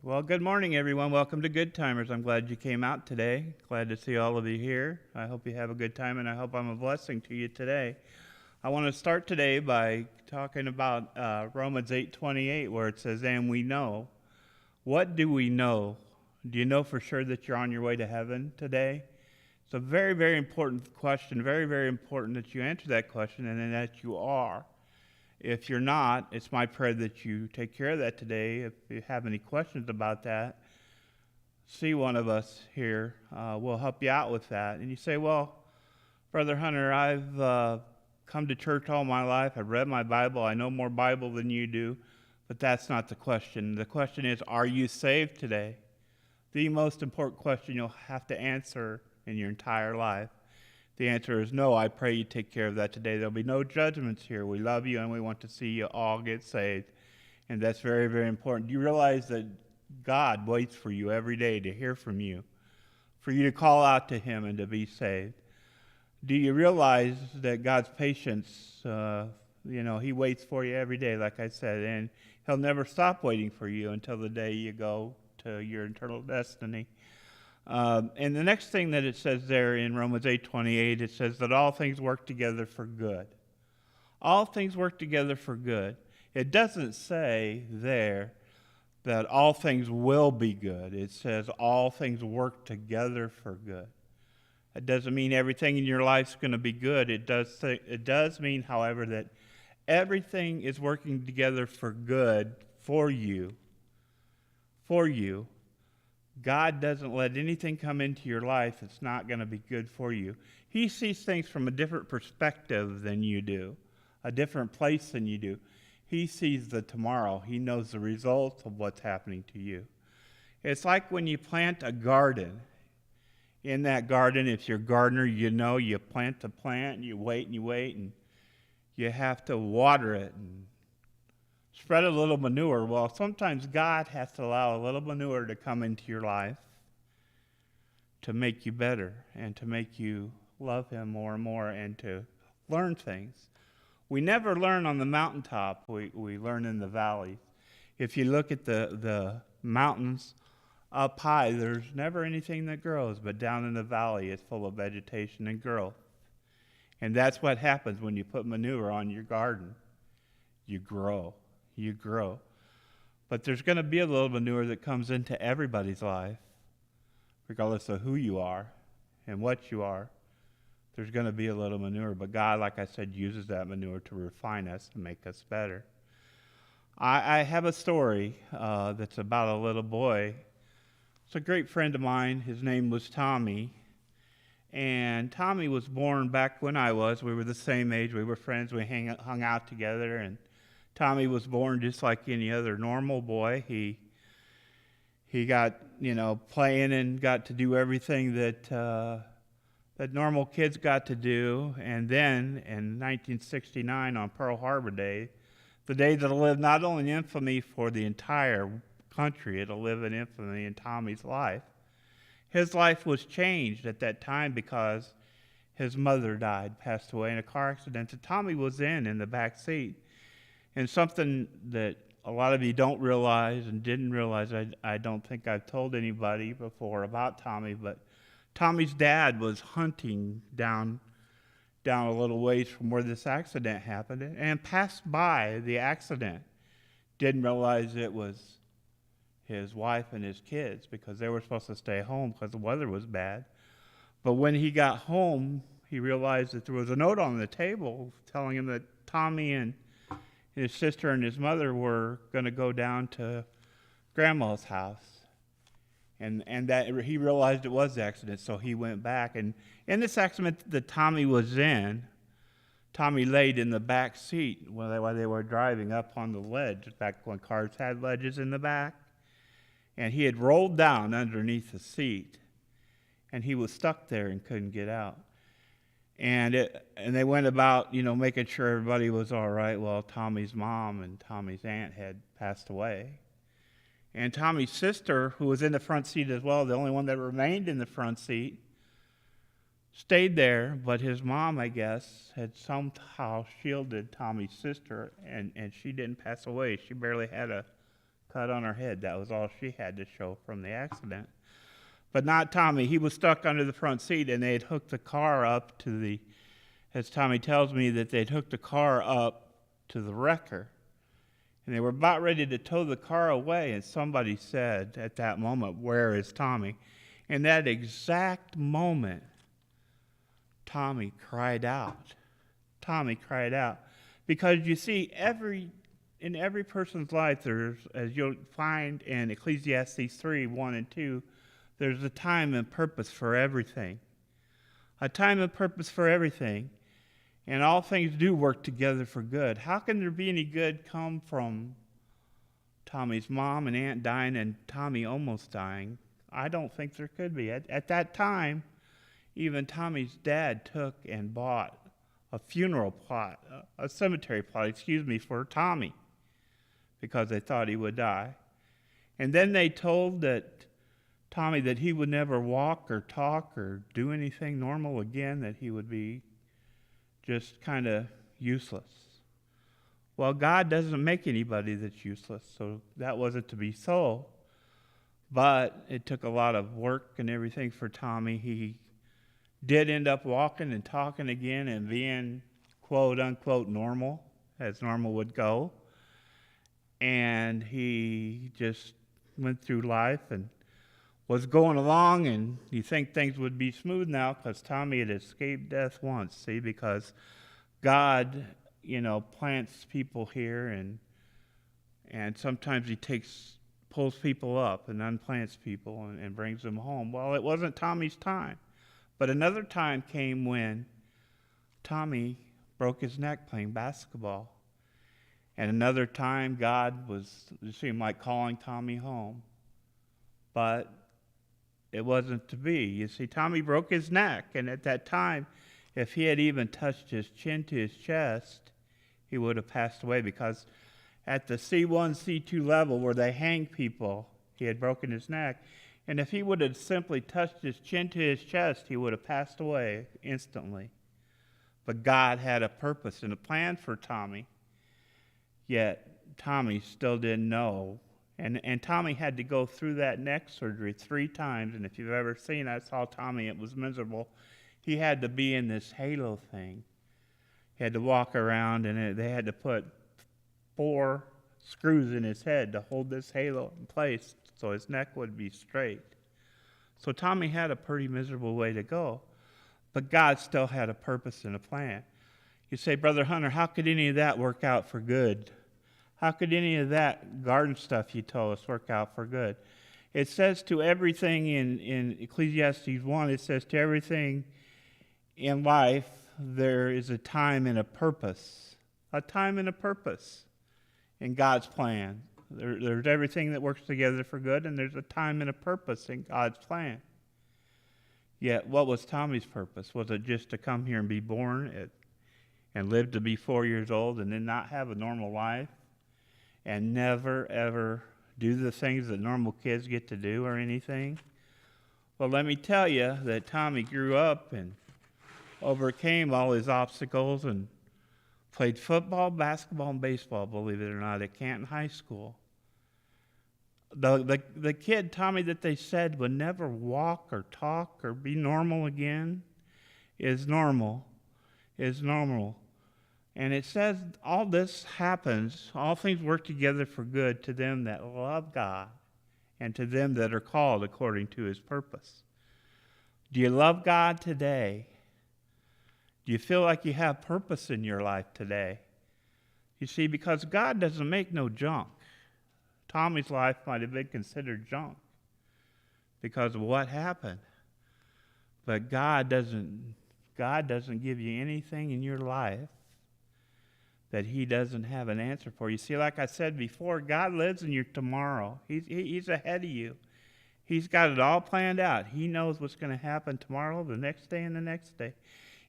Well, good morning, everyone. Welcome to Good Timers. I'm glad you came out today. Glad to see all of you here. I hope you have a good time, and I hope I'm a blessing to you today. I want to start today by talking about Romans 8:28, where it says, "And we know." What do we know? Do you know for sure that you're on your way to heaven today? It's a very, very important question. Very, very important that you answer that question, and then that you are. If you're not, it's my prayer that you take care of that today. If you have any questions about that, see one of us here. We'll help you out with that. And you say, well, Brother Hunter, I've come to church all my life. I've read my Bible. I know more Bible than you do. But that's not the question. The question is, are you saved today? The most important question you'll have to answer in your entire life. The answer is no. I pray you take care of that today. There'll be no judgments here. We love you and we want to see you all get saved. And that's very, very important. Do you realize that God waits for you every day to hear from you, for you to call out to him and to be saved? Do you realize that God's patience, he waits for you every day, like I said, and he'll never stop waiting for you until the day you go to your eternal destiny. And the next thing that it says there in Romans 8:28, it says that all things work together for good. All things work together for good. It doesn't say there that all things will be good. It says all things work together for good. It doesn't mean everything in your life's going to be good. It does mean, however, that everything is working together for good for you. For you. God doesn't let anything come into your life that's not going to be good for you. He sees things from a different perspective than you do, a different place than you do. He sees the tomorrow. He knows the results of what's happening to you. It's like when you plant a garden. In that garden, if you're a gardener, you know you plant the plant, and you wait, and you have to water it and spread a little manure. Well, sometimes God has to allow a little manure to come into your life to make you better and to make you love him more and more and to learn things. We never learn on the mountaintop. We learn in the valleys. If you look at the mountains up high, there's never anything that grows, but down in the valley, it's full of vegetation and growth. And that's what happens when you put manure on your garden. You grow. You grow. But there's going to be a little manure that comes into everybody's life, regardless of who you are and what you are. There's going to be a little manure. But God, like I said, uses that manure to refine us and make us better. I have a story that's about a little boy. It's a great friend of mine. His name was Tommy. And Tommy was born back when I was. We were the same age. We were friends. We hung out together. And Tommy was born just like any other normal boy. He got, playing and got to do everything that normal kids got to do. And then in 1969 on Pearl Harbor Day, the day that'll live not only in infamy for the entire country, it'll live in infamy in Tommy's life. His life was changed at that time because his mother died, passed away in a car accident that Tommy was in the back seat. And something that a lot of you don't realize and didn't realize, I don't think I've told anybody before about Tommy, but Tommy's dad was hunting down a little ways from where this accident happened and passed by the accident. Didn't realize it was his wife and his kids because they were supposed to stay home because the weather was bad. But when he got home, he realized that there was a note on the table telling him that Tommy and his sister and his mother were going to go down to Grandma's house. And that he realized it was the accident, so he went back. And in this accident that Tommy was in, Tommy laid in the back seat while they were driving up on the ledge, back when cars had ledges in the back. And he had rolled down underneath the seat, and he was stuck there and couldn't get out. And they went about, making sure everybody was all right. Well, Tommy's mom and Tommy's aunt had passed away. And Tommy's sister, who was in the front seat as well, the only one that remained in the front seat, stayed there, but his mom, I guess, had somehow shielded Tommy's sister, and she didn't pass away. She barely had a cut on her head. That was all she had to show from the accident. But not Tommy. He was stuck under the front seat, and they had hooked the car up to the, as Tommy tells me, that they'd hooked the car up to the wrecker. And they were about ready to tow the car away, and somebody said at that moment, "Where is Tommy?" In that exact moment, Tommy cried out. Tommy cried out. Because you see, in every person's life, there's, as you'll find in Ecclesiastes 3, 1 and 2, there's a time and purpose for everything. A time and purpose for everything. And all things do work together for good. How can there be any good come from Tommy's mom and aunt dying and Tommy almost dying? I don't think there could be. At that time, even Tommy's dad took and bought a funeral plot, a cemetery plot, for Tommy, because they thought he would die. And then they told Tommy that he would never walk or talk or do anything normal again, that he would be just kind of useless. Well, God doesn't make anybody that's useless, so that wasn't to be so. But it took a lot of work and everything for Tommy. He did end up walking and talking again and being quote unquote normal, as normal would go. And he just went through life and was going along, and you think things would be smooth now because Tommy had escaped death once, see, because God, plants people here, and sometimes he pulls people up and unplants people and brings them home. Well, it wasn't Tommy's time. But another time came when Tommy broke his neck playing basketball. And another time God it seemed like calling Tommy home. But it wasn't to be. You see, Tommy broke his neck, and at that time, if he had even touched his chin to his chest, he would have passed away, because at the C1, C2 level where they hang people, he had broken his neck. And if he would have simply touched his chin to his chest, he would have passed away instantly. But God had a purpose and a plan for Tommy, yet Tommy still didn't know. And Tommy had to go through that neck surgery 3 times. And if you've ever seen, I saw Tommy, it was miserable. He had to be in this halo thing. He had to walk around, and they had to put 4 screws in his head to hold this halo in place so his neck would be straight. So Tommy had a pretty miserable way to go. But God still had a purpose and a plan. You say, Brother Hunter, how could any of that work out for good? How could any of that garden stuff you told us work out for good? It says to everything in Ecclesiastes 1, it says to everything in life, there is a time and a purpose. A time and a purpose in God's plan. There's everything that works together for good, and there's a time and a purpose in God's plan. Yet, what was Tommy's purpose? Was it just to come here and be born and live to be 4 years old and then not have a normal life? And never, ever do the things that normal kids get to do or anything? Well, let me tell you that Tommy grew up and overcame all his obstacles and played football, basketball, and baseball, believe it or not, at Canton High School. The kid, Tommy, that they said would never walk or talk or be normal again is normal. And it says all this happens, all things work together for good to them that love God and to them that are called according to his purpose. Do you love God today? Do you feel like you have purpose in your life today? You see, because God doesn't make no junk. Tommy's life might have been considered junk because of what happened. But God doesn't give you anything in your life that he doesn't have an answer for. You see, like I said before, God lives in your tomorrow. He's ahead of you. He's got it all planned out. He knows what's going to happen tomorrow, the next day, and the next day.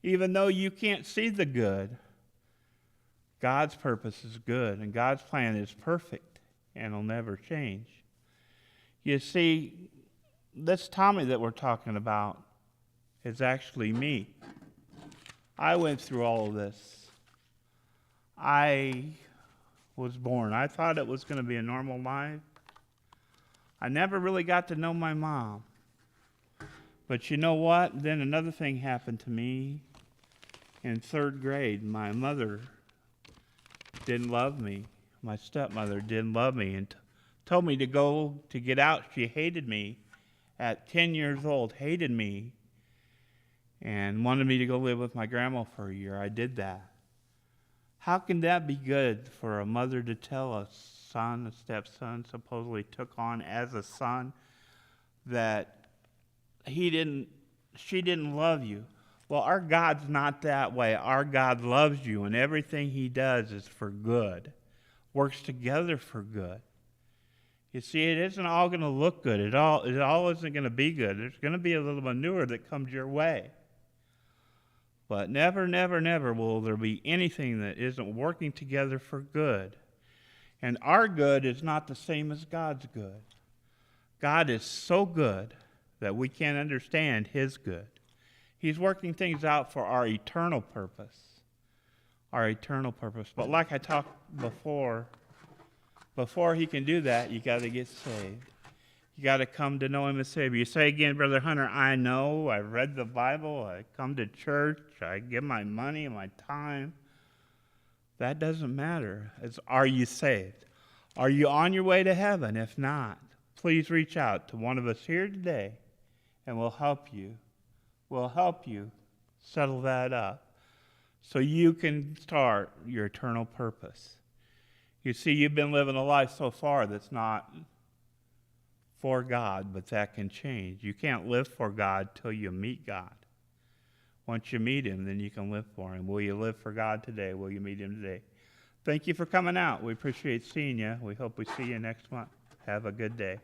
Even though you can't see the good, God's purpose is good, and God's plan is perfect, and will never change. You see, this Tommy that we're talking about is actually me. I went through all of this. I was born. I thought it was going to be a normal life. I never really got to know my mom. But you know what? Then another thing happened to me in 3rd grade. My mother didn't love me. My stepmother didn't love me and told me to get out. She hated me at 10 years old, hated me, and wanted me to go live with my grandma for a year. I did that. How can that be good for a mother to tell a son, a stepson, supposedly took on as a son, that she didn't love you? Well, our God's not that way. Our God loves you, and everything he does is for good, works together for good. You see, it isn't all going to look good. It all isn't going to be good. There's going to be a little manure that comes your way. But never, never, never will there be anything that isn't working together for good. And our good is not the same as God's good. God is so good that we can't understand his good. He's working things out for our eternal purpose. Our eternal purpose. But like I talked before he can do that, you got to get saved. You got to come to know him as Savior. You say again, Brother Hunter, I know, I've read the Bible, I come to church, I give my money, my time. That doesn't matter. It's, are you saved? Are you on your way to heaven? If not, please reach out to one of us here today, and we'll help you. We'll help you settle that up so you can start your eternal purpose. You see, you've been living a life so far that's not for God, but that can change. You can't live for God till you meet God. Once you meet him, then you can live for him. Will you live for God today? Will you meet him today? Thank you for coming out. We appreciate seeing you. We hope we see you next month. Have a good day.